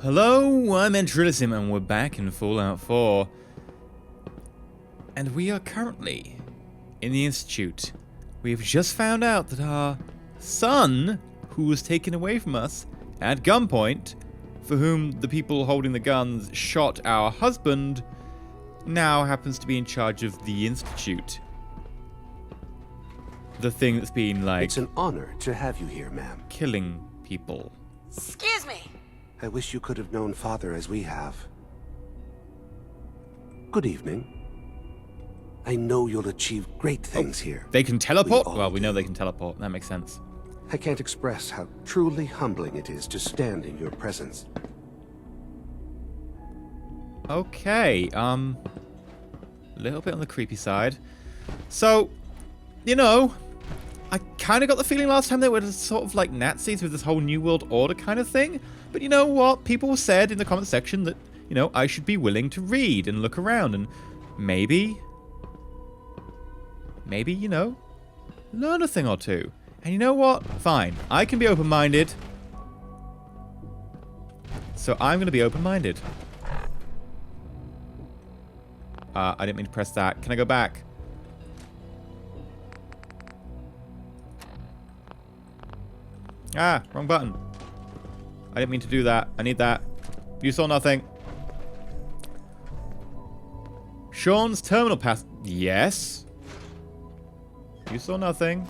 Hello, I'm EnterElysium and we're back in Fallout 4. And we are currently in the Institute. We've just found out that our son, who was taken away from us at gunpoint, for whom the people holding the guns shot our husband, now happens to be in charge of the Institute. The thing that's been, like... It's an honor to have you here, ma'am. Killing people. Excuse me. I wish you could have known Father as we have. Good evening. I know you'll achieve great things here. They can teleport? We Well, we know they can teleport. That makes sense. I can't express how truly humbling it is to stand in your presence. Okay, a little bit on the creepy side. So, you know, I kind of got the feeling last time they were sort of like Nazis with this whole New World Order kind of thing. But you know what? People said in the comment section that, you know, I should be willing to read and look around and maybe, you know, learn a thing or two. And you know what? Fine. I can be open-minded. So I'm going to be open-minded. I didn't mean to press that. Can I go back? Ah, wrong button. I didn't mean to do that. I need that. You saw nothing. Sean's terminal pass. Yes. You saw nothing.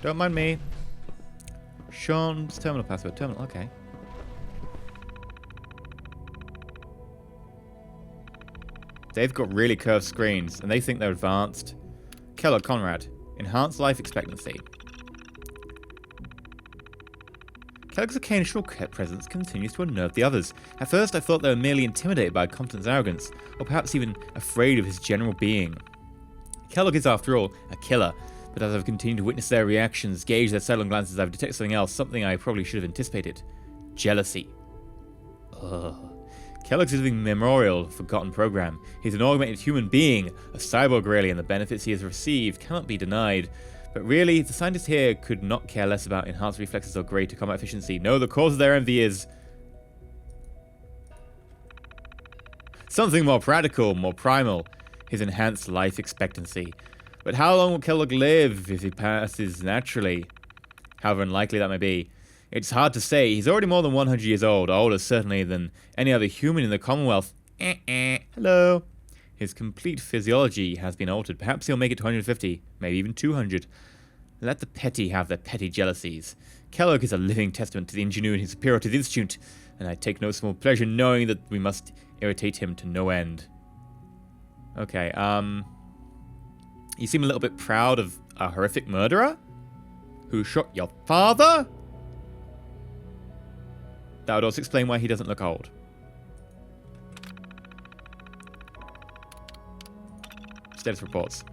Don't mind me. Sean's terminal password. Terminal. Okay. They've got really curved screens, and they think they're advanced. Keller Conrad. Enhanced life expectancy. Kellogg's occasional presence continues to unnerve the others. At first, I thought they were merely intimidated by Compton's arrogance, or perhaps even afraid of his general being. Kellogg is, after all, a killer, but as I've continued to witness their reactions, gauge their sidelong glances, I've detected something else, something I probably should have anticipated. Jealousy. Ugh. Kellogg's a living memorial of a forgotten program. He's an augmented human being, a cyborg really, and the benefits he has received cannot be denied. But really, the scientists here could not care less about enhanced reflexes or greater combat efficiency. No, the cause of their envy is something more practical, more primal, his enhanced life expectancy. But how long will Kellogg live if he passes naturally? However unlikely that may be. It's hard to say. He's already more than 100 years old, older certainly than any other human in the Commonwealth. Hello. His complete physiology has been altered. Perhaps he'll make it to 150, maybe even 200. Let the petty have their petty jealousies. Kellogg is a living testament to the ingenuity and superiority of the Institute, and I take no small pleasure knowing that we must irritate him to no end. Okay, you seem a little bit proud of a horrific murderer? Who shot your father? That would also explain why he doesn't look old. Status reports.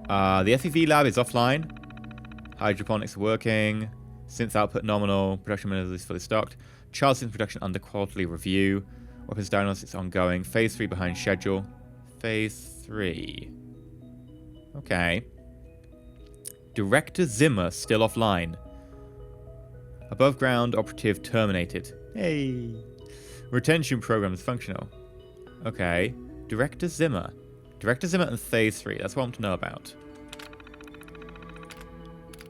The FEV lab is offline. Hydroponics working. Synth output nominal. Production minutes is fully stocked. Child synth production under quarterly review. Weapons diagnostics ongoing. Phase 3 behind schedule. Phase 3. Okay. Director Zimmer still offline. Above ground operative terminated. Hey. Retention program is functional. Okay. Director Zimmer. Director Zimmer and Phase 3. That's what I want to know about.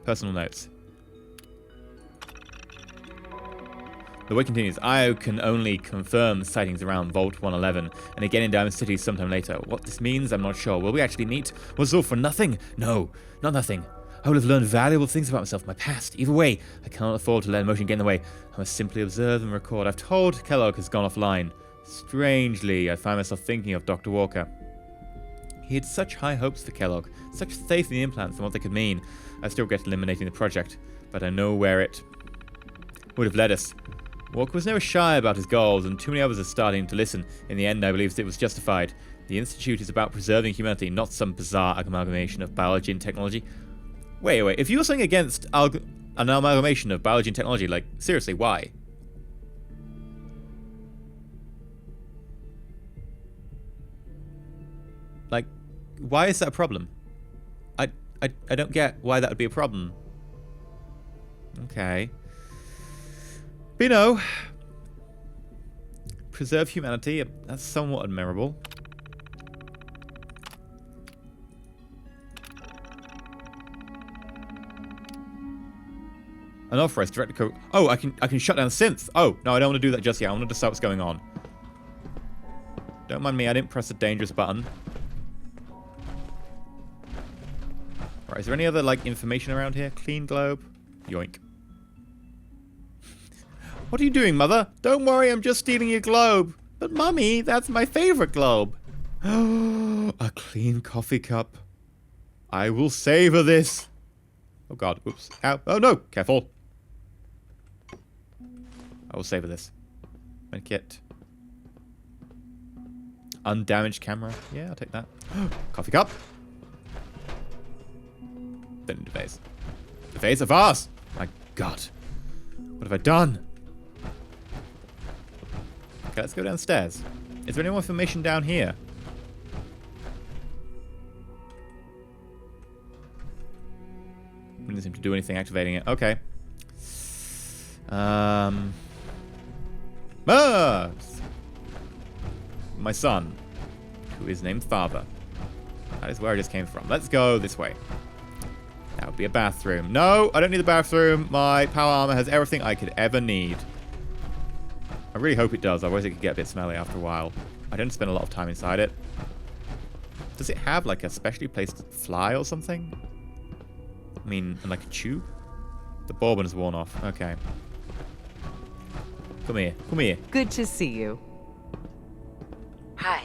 Personal notes. The wait continues. I can only confirm sightings around Vault 111 and again in Diamond City sometime later. What this means, I'm not sure. Will we actually meet? Was it all for nothing? No, not nothing. I would have learned valuable things about myself, my past. Either way, I cannot afford to let emotion get in the way. I must simply observe and record. I've told Kellogg has gone offline. Strangely, I find myself thinking of Dr. Walker. He had such high hopes for Kellogg, such faith in the implants and what they could mean. I still regret eliminating the project, but I know where it would have led us. Walker was never shy about his goals, and too many others are starting to listen. In the end, I believe it was justified. The Institute is about preserving humanity, not some bizarre amalgamation of biology and technology. Wait. If you were something against an amalgamation of biology and technology, like, seriously, why? Like, why is that a problem? I don't get why that would be a problem. Okay. But you know, preserve humanity, that's somewhat admirable. Unauthorized direct code. Oh, I can shut down synth. Oh, no, I don't want to do that just yet. I want to decide what's going on. Don't mind me, I didn't press a dangerous button. Right, is there any other, like, information around here? Clean globe. Yoink. What are you doing, Mother? Don't worry, I'm just stealing your globe. But, Mummy, that's my favorite globe. A clean coffee cup. I will savor this. Oh, God. Oops. Ow. Oh, no. Careful. I will savor this. Medkit. Undamaged camera. Yeah, I'll take that. Coffee cup. Then the vase. The vase of vase! My God. What have I done? Okay, let's go downstairs. Is there any more information down here? Didn't seem to do anything activating it. Okay. My son, who is named Father. That is where I just came from. Let's go this way. That would be a bathroom. No, I don't need the bathroom. My power armor has everything I could ever need. I really hope it does. Otherwise it could get a bit smelly after a while. I don't spend a lot of time inside it. Does it have like a specially placed fly or something? I mean, like a tube? The bourbon is worn off. Okay. Come here. Come here. Good to see you. Hi.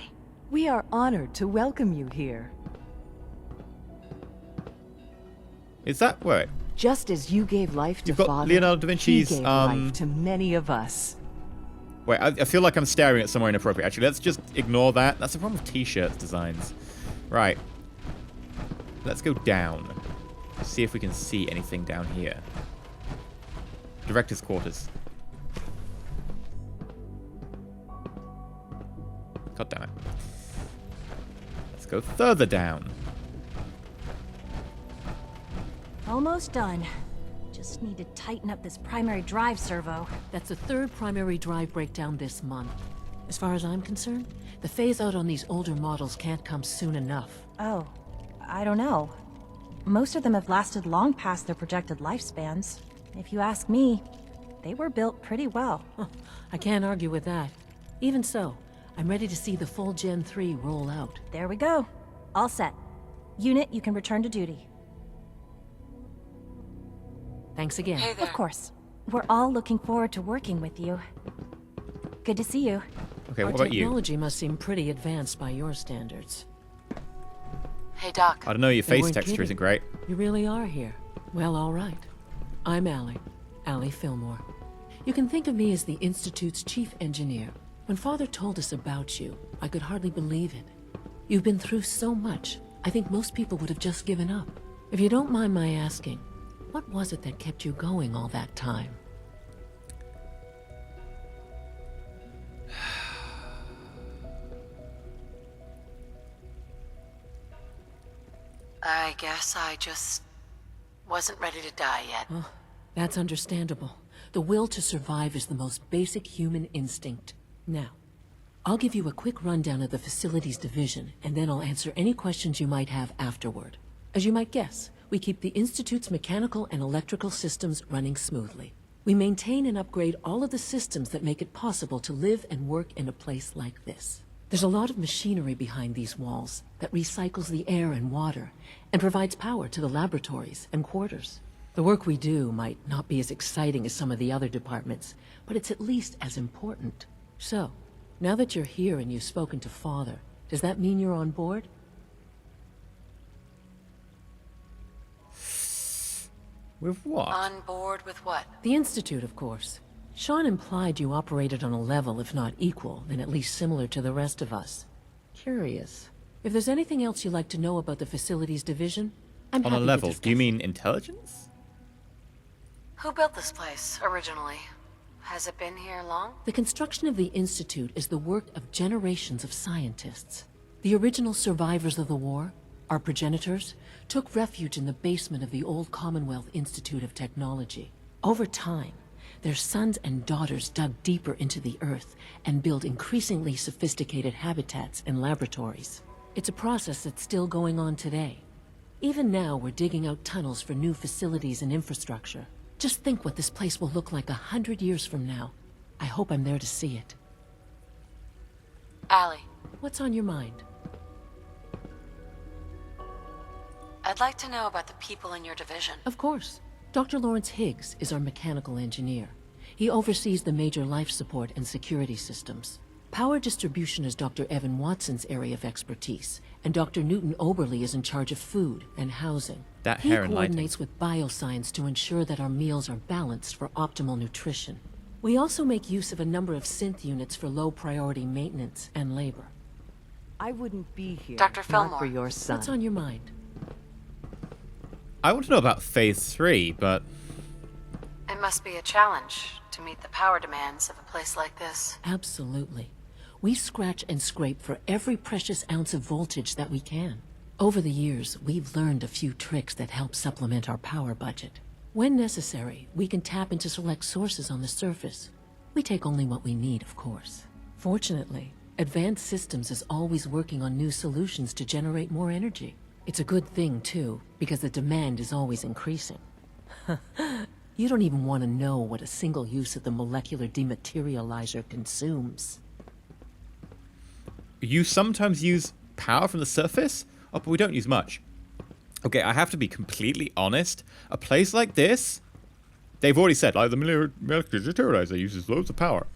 We are honored to welcome you here. Is that... Wait. Just as you gave life to You've got Father, Leonardo da Vinci's, he gave life to many of us. Wait, I feel like I'm staring at somewhere inappropriate. Actually, let's just ignore that. That's the problem with t-shirts designs. Right. Let's go down. See if we can see anything down here. Director's quarters. God damn it. Let's go further down. Almost done. Just need to tighten up this primary drive servo. That's the third primary drive breakdown this month. As far as I'm concerned, the phase-out on these older models can't come soon enough. Oh, I don't know. Most of them have lasted long past their projected lifespans. If you ask me, they were built pretty well. Huh, I can't argue with that. Even so, I'm ready to see the full Gen 3 roll out. There we go. All set. Unit, you can return to duty. Thanks again. Hey there. Of course. We're all looking forward to working with you. Good to see you. Okay, Our what about you? technology must seem pretty advanced by your standards. Hey, Doc. I don't know, your They face weren't texture kidding. isn't great. You really are here. Well, all right. I'm Allie Fillmore. You can think of me as the Institute's chief engineer. When Father told us about you, I could hardly believe it. You've been through so much, I think most people would have just given up. If you don't mind my asking, what was it that kept you going all that time? I guess I just wasn't ready to die yet. Oh, that's understandable. The will to survive is the most basic human instinct. Now, I'll give you a quick rundown of the facilities division, and then I'll answer any questions you might have afterward. As you might guess, we keep the Institute's mechanical and electrical systems running smoothly. We maintain and upgrade all of the systems that make it possible to live and work in a place like this. There's a lot of machinery behind these walls that recycles the air and water and provides power to the laboratories and quarters. The work we do might not be as exciting as some of the other departments, but it's at least as important. So, now that you're here and you've spoken to Father, does that mean you're on board? With what? On board with what? The Institute, of course. Sean implied you operated on a level, if not equal, then at least similar to the rest of us. Curious. If there's anything else you'd like to know about the Facilities Division, I'm On happy a to level, discuss do you it. mean intelligence? Who built this place, originally? Has it been here long? The construction of the Institute is the work of generations of scientists. The original survivors of the war, our progenitors, took refuge in the basement of the old Commonwealth Institute of Technology. Over time, Their sons and daughters dug deeper into the Earth and built increasingly sophisticated habitats and laboratories. It's a process that's still going on today. Even now, we're digging out tunnels for new facilities and infrastructure. Just think what this place will look like 100 years from now. I hope I'm there to see it. Allie, What's on your mind? I'd like to know about the people in your division. Of course. Dr. Lawrence Higgs is our mechanical engineer. He oversees the major life support and security systems. Power distribution is Dr. Evan Watson's area of expertise, and Dr. Newton Oberly is in charge of food and housing. That He hair and lighting. coordinates with bioscience to ensure that our meals are balanced for optimal nutrition. We also make use of a number of synth units for low-priority maintenance and labor. I wouldn't be here Dr. not Fillmore, for your son. What's on your mind? I want to know about Phase 3, but It must be a challenge to meet the power demands of a place like this. Absolutely. We scratch and scrape for every precious ounce of voltage that we can. Over the years, we've learned a few tricks that help supplement our power budget. When necessary, we can tap into select sources on the surface. We take only what we need, of course. Fortunately, Advanced Systems is always working on new solutions to generate more energy. It's a good thing, too, because the demand is always increasing. You don't even want to know what a single use of the molecular dematerializer consumes. you sometimes use power from the surface? Oh, but we don't use much. Okay, I have to be completely honest. A place like this, they've already said, like, the molecular dematerializer uses loads of power.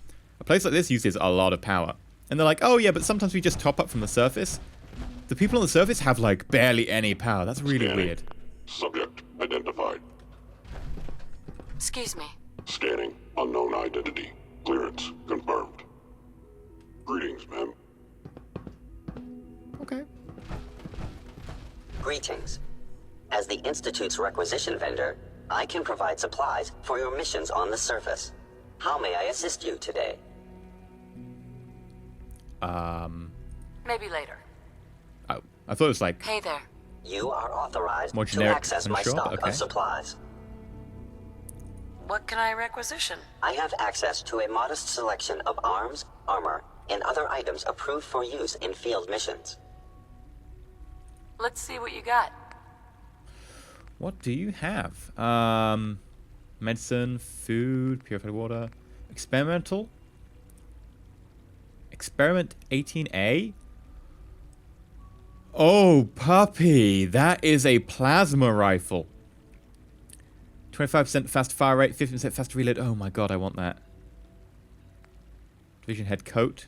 A place like this uses a lot of power. And they're like, oh yeah, but sometimes we just top up from the surface. The people on the surface have, like, barely any power. That's really weird. Subject identified. Excuse me. Scanning. Unknown identity. Clearance confirmed. Greetings, ma'am. Okay. Greetings. As the Institute's requisition vendor, I can provide supplies for your missions on the surface. How may I assist you today? Maybe later. Oh, I thought it was like... Hey there. You are authorized More to generic access than my sure, stock okay. of supplies. What can I requisition? I have access to a modest selection of arms, armor, and other items approved for use in field missions. Let's see what you got. What do you have? Medicine, food, purified water, experimental. Experiment 18A? Oh, puppy. That is a plasma rifle. 25% fast fire rate, 15% faster reload. Oh my god, I want that. Division head coat.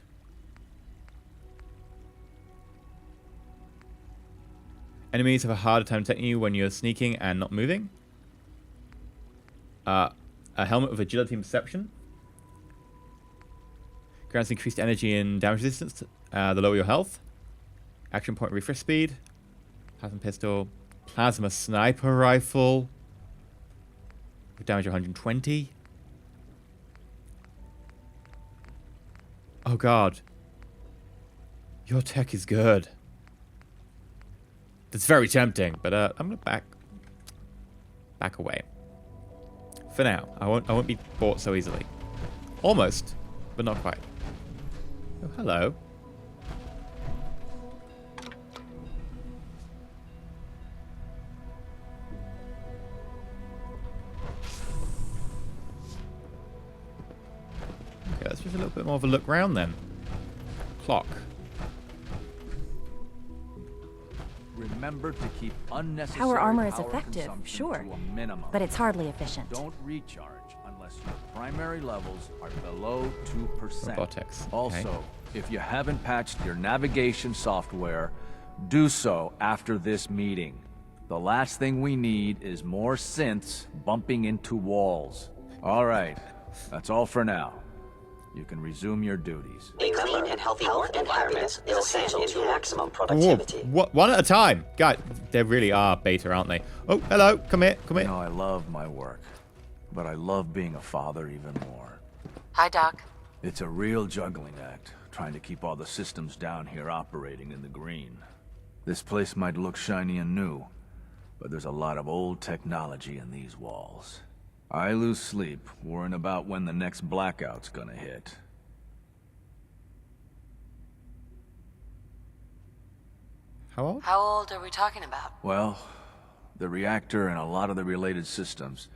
Enemies have a harder time detecting you when you're sneaking and not moving. A helmet with agility and perception. Grants increased energy and damage resistance. The lower your health. Action point refresh speed. Plasma pistol. Plasma sniper rifle. With damage 120. Oh god. Your tech is good. That's very tempting, but I'm gonna back away. For now, I won't be bought so easily. Almost, but not quite. Oh, hello. Okay, let's just a little bit more of a look round then. Clock. Remember to keep unnecessary Power armor is power effective, consumption sure, to a minimum. but it's hardly efficient. Don't recharge unless your primary levels are below 2%. Robotics. Okay. Also, if you haven't patched your navigation software, do so after this meeting. The last thing we need is more synths bumping into walls. All right, that's all for now. You can resume your duties. A clean and healthy work environment is essential to maximum Whoa, productivity. one at a time. God, they really are beta, aren't they? Oh, hello. Come here. Come You here. know, I love my work, but I love being a father even more. Hi, Doc. It's a real juggling act, trying to keep all the systems down here operating in the green. This place might look shiny and new, but there's a lot of old technology in these walls. I lose sleep worrying about when the next blackout's gonna hit. How old? How old are we talking about? Well, the reactor and a lot of the related systems.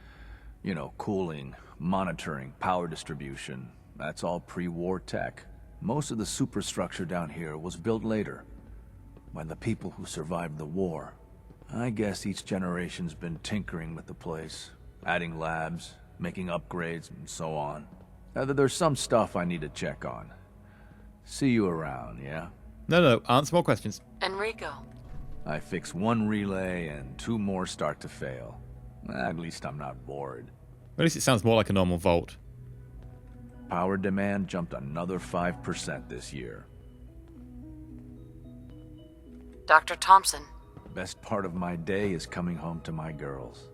You know, cooling, monitoring, power distribution. That's all pre-war tech. Most of the superstructure down here was built later, by the people who survived the war. I guess each generation's been tinkering with the place, adding labs, making upgrades, and so on. There's some stuff I need to check on. See you around, yeah? No, answer more questions. Enrico. I fix one relay and 2 more start to fail. At least I'm not bored. At least it sounds more like a normal vault. Power demand jumped another 5% this year. Dr. Thompson. Best part of my day is coming home to my girls.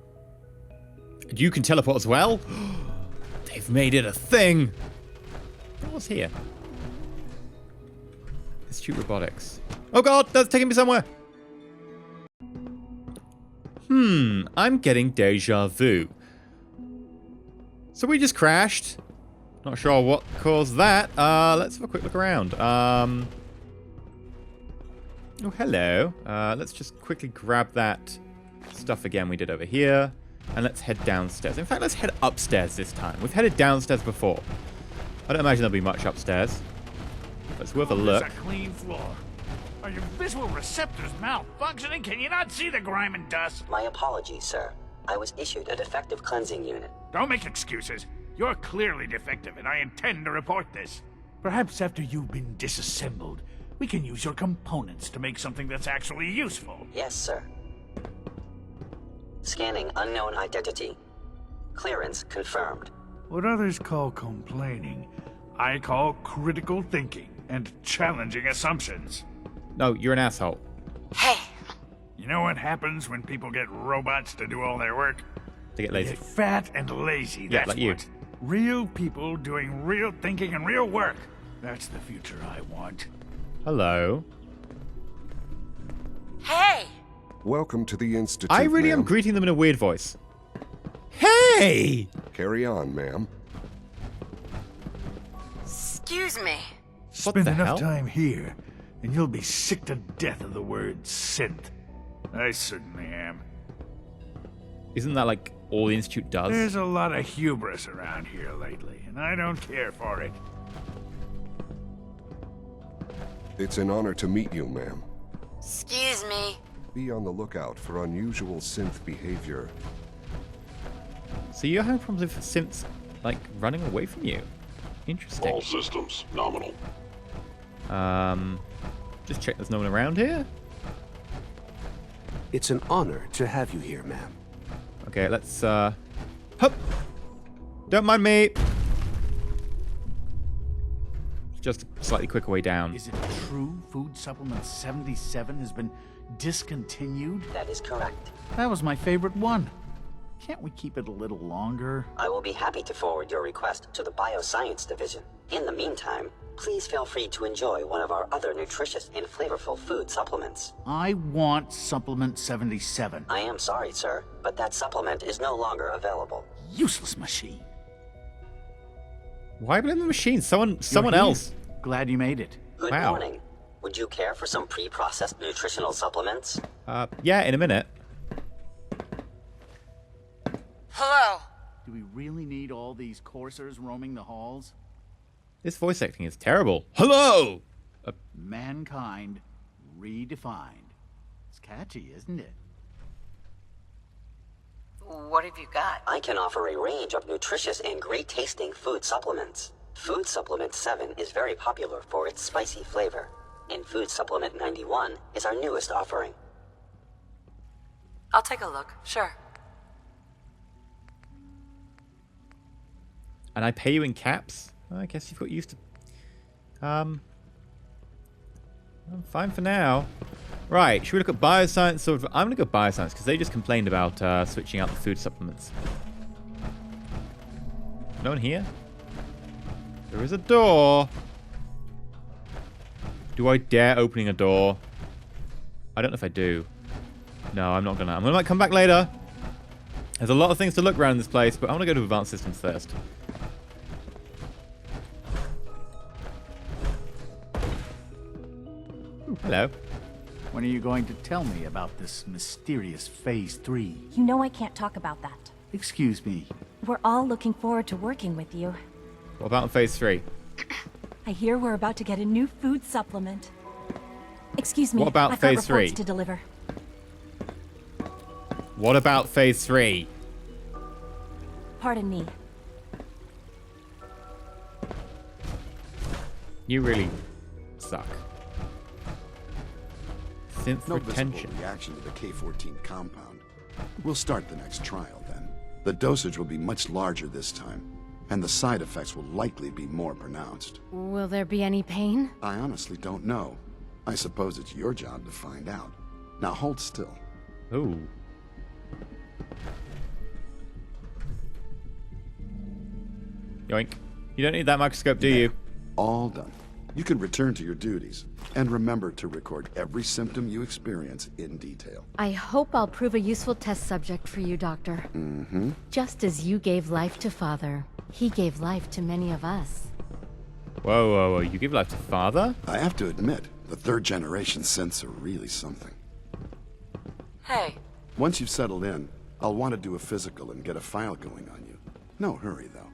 You can teleport as well? They've made it a thing! What's here? Institute Robotics. Oh god, that's taking me somewhere! I'm getting deja vu. So we just crashed. Not sure what caused that. Let's have a quick look around. Oh, hello. Let's just quickly grab that stuff again we did over here. And let's head downstairs. In fact, let's head upstairs this time. We've headed downstairs before. I don't imagine there'll be much upstairs. But it's worth a look. There's a clean floor. Are your visual receptors malfunctioning? Can you not see the grime and dust? My apologies, sir. I was issued a defective cleansing unit. Don't make excuses. You're clearly defective, and I intend to report this. Perhaps after you've been disassembled, we can use your components to make something that's actually useful. Yes, sir. Scanning unknown identity. Clearance confirmed. What others call complaining, I call critical thinking and challenging assumptions. No, you're an asshole. Hey. You know what happens when people get robots to do all their work? They get They lazy. get fat and lazy, Yeah, that's like you. what. Real people doing real thinking and real work. That's the future I want. Hello. Hey. Welcome to the Institute, I really am ma'am. greeting them in a weird voice. Hey! Carry on, ma'am. Excuse me. What Spend the enough hell? time here, and you'll be sick to death of the word synth. I certainly am. Isn't that like all the Institute does? There's a lot of hubris around here lately, and I don't care for it. It's an honor to meet you, ma'am. Excuse me. Be on the lookout for unusual synth behavior. So you're having problems with synths, like, running away from you? Interesting. All systems nominal. Just check there's no one around here. It's an honor to have you here, ma'am. Okay, let's, Hup! Don't mind me! Just a slightly quicker way down. Is it true Food Supplement 77 has been discontinued? That is correct. That was my favorite one. Can't we keep it a little longer? I will be happy to forward your request to the Bioscience Division. In the meantime, please feel free to enjoy one of our other nutritious and flavorful food supplements. I want Supplement 77. I am sorry, sir, but that supplement is no longer available. Useless machine. Why blame the machine? Someone You're here. else. Glad you made it. Good Wow. morning. Would you care for some pre-processed nutritional supplements? Yeah, in a minute. Hello. Do we really need all these coursers roaming the halls? This voice acting is terrible. Hello! Mankind redefined. It's catchy, isn't it? What have you got? I can offer a range of nutritious and great-tasting food supplements. Food Supplement 7 is very popular for its spicy flavor, and Food Supplement 91 is our newest offering. I'll take a look. Sure. And I pay you in caps? I guess you've got used to... I'm fine for now. Right, should we look at bioscience? I'm going to go bioscience, because they just complained about switching out the food supplements. No one here? There is a door. Do I dare opening a door? I don't know if I do. No, I'm not going to. I'm going to come back later. There's a lot of things to look around in this place, but I want to go to advanced systems first. Ooh, hello. When are you going to tell me about this mysterious Phase 3? You know I can't talk about that. Excuse me. We're all looking forward to working with you. What about Phase 3? I hear we're about to get a new food supplement. Excuse me. What about I've got Phase 3? reports to deliver. What about Phase 3? Pardon me. You really suck. Synth No visible retention. reaction to the K-14 compound. We'll start the next trial then. The dosage will be much larger this time, and the side effects will likely be more pronounced. Will there be any pain? I honestly don't know. I suppose it's your job to find out. Now hold still. Ooh. Yoink. You don't need that microscope, do you? All done. You can return to your duties. And remember to record every symptom you experience in detail. I hope I'll prove a useful test subject for you, Doctor. Mm-hmm. Just as you gave life to Father, he gave life to many of us. Whoa, whoa, whoa. You give life to Father? I have to admit, the third-generation synths are really something. Hey. Once you've settled in, I'll want to do a physical and get a file going on you. No hurry, though.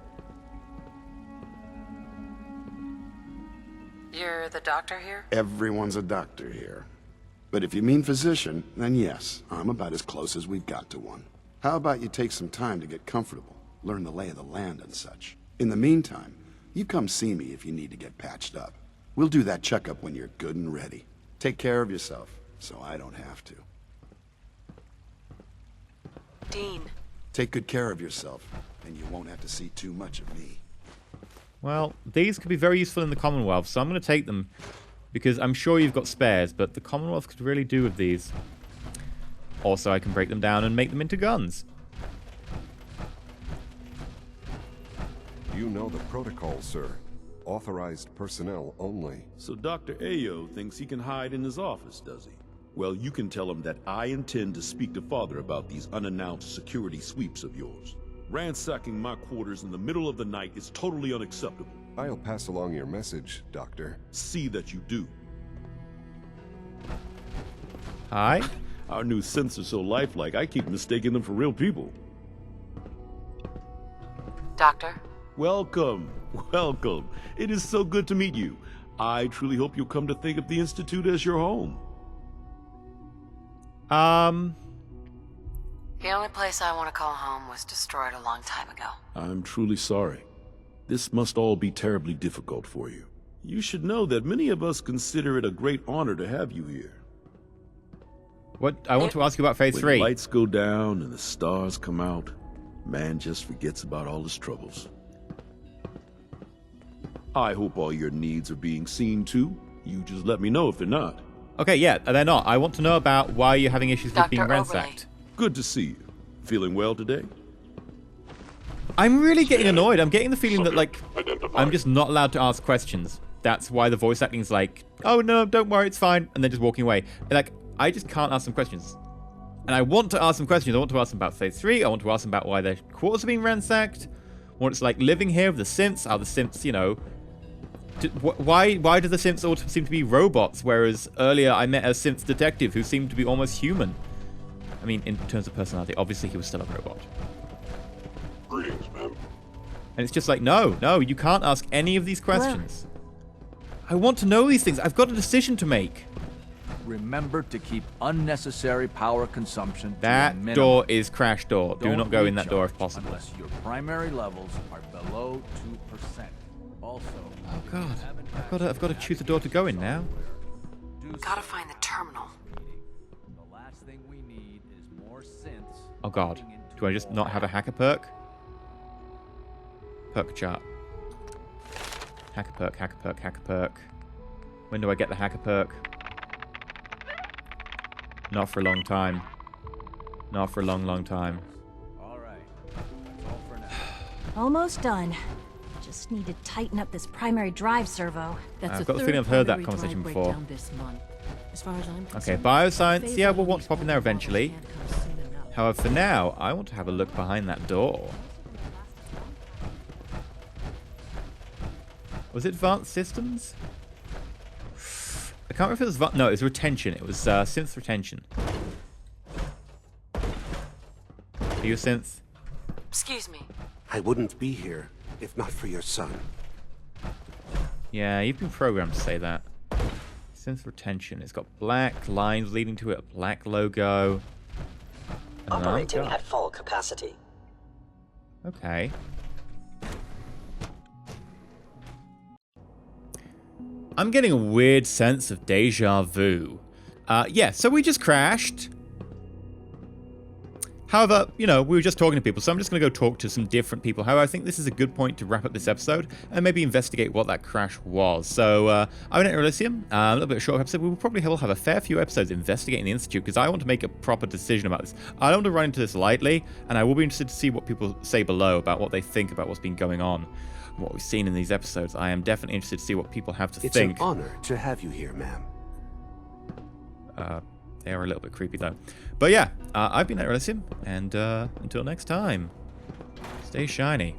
You're the doctor here? Everyone's a doctor here. But if you mean physician, then yes, I'm about as close as we've got to one. How about you take some time to get comfortable, learn the lay of the land and such. In the meantime, you come see me if you need to get patched up. We'll do that checkup when you're good and ready. Take care of yourself, so I don't have to. Dean. Take good care of yourself, and you won't have to see too much of me. Well, these could be very useful in the Commonwealth, so I'm going to take them because I'm sure you've got spares, but the Commonwealth could really do with these. Also, I can break them down and make them into guns. You know the protocol, sir. Authorized personnel only. So Dr. Ayo thinks he can hide in his office, does he? Well, you can tell him that I intend to speak to Father about these unannounced security sweeps of yours. Ransacking my quarters in the middle of the night is totally unacceptable. I'll pass along your message, Doctor. See that you do. Hi. Our new synths are so lifelike, I keep mistaking them for real people. Doctor? Welcome. Welcome. It is so good to meet you. I truly hope you'll come to think of the Institute as your home. The only place I want to call home was destroyed a long time ago. I'm truly sorry. This must all be terribly difficult for you. You should know that many of us consider it a great honor to have you here. What? I want to ask you about Phase 3. When the lights go down and the stars come out, man just forgets about all his troubles. I hope all your needs are being seen too. You just let me know if they're not. Okay, yeah, they're not. I want to know about why you're having issues with being ransacked. Good to see you. Feeling well today? I'm really getting annoyed. I'm getting the feeling that, like, I'm just not allowed to ask questions. That's why the voice acting is like, oh no, don't worry, it's fine, and then just walking away. Like, I just can't ask some questions. And I want to ask some questions. I want to ask them about Phase 3. I want to ask them about why their quarters are being ransacked. What it's like living here with the synths. How the synths, you know... Why do the synths all seem to be robots, whereas earlier I met a synth detective who seemed to be almost human? I mean, in terms of personality, obviously he was still a robot. Greetings, ma'am. And it's just like, no, you can't ask any of these questions. I want to know these things. I've got a decision to make. Remember to keep unnecessary power consumption to a That minimum. door is crash door. Do Don't not go in that door if recharge possible. Unless your primary levels are below 2%. Also, Oh god, I've got to choose a door to go in now. Gotta find the terminal. The last thing we need is more synths. Oh god, do I just not have a hacker perk? Perk chart. Hacker perk, hacker perk, hacker perk. When do I get the hacker perk? Not for a long time. Not for a long time. All right. That's all for now. Almost done. Just need to tighten up this primary drive servo. That's I've got the feeling I've heard that conversation before. This month. As far as I'm Okay, concerned, bioscience. phase Yeah, one we'll of want these to pop in there phone calls eventually. can't come soon enough. However, for now, I want to have a look behind that door. Was it advanced systems? I can't remember if it was... No, it was retention. It was synth retention. Are you a synth? Excuse me. I wouldn't be here if not for your son. Yeah, you've been programmed to say that. Synth retention. It's got black lines leading to it, a black logo. Operating at full capacity. Okay. I'm getting a weird sense of deja vu. Yeah, so we just crashed. However, you know, we were just talking to people, so I'm just going to go talk to some different people. However, I think this is a good point to wrap up this episode and maybe investigate what that crash was. So, I'm EnterElysium, a little bit of a short episode. We will probably have a fair few episodes investigating the Institute because I want to make a proper decision about this. I don't want to run into this lightly, and I will be interested to see what people say below about what they think about what's been going on, what we've seen in these episodes. I am definitely interested to see what people have to think. It's an honor to have you here, ma'am. They are a little bit creepy, though. But yeah, I've been EnterElysium, and until next time, stay shiny.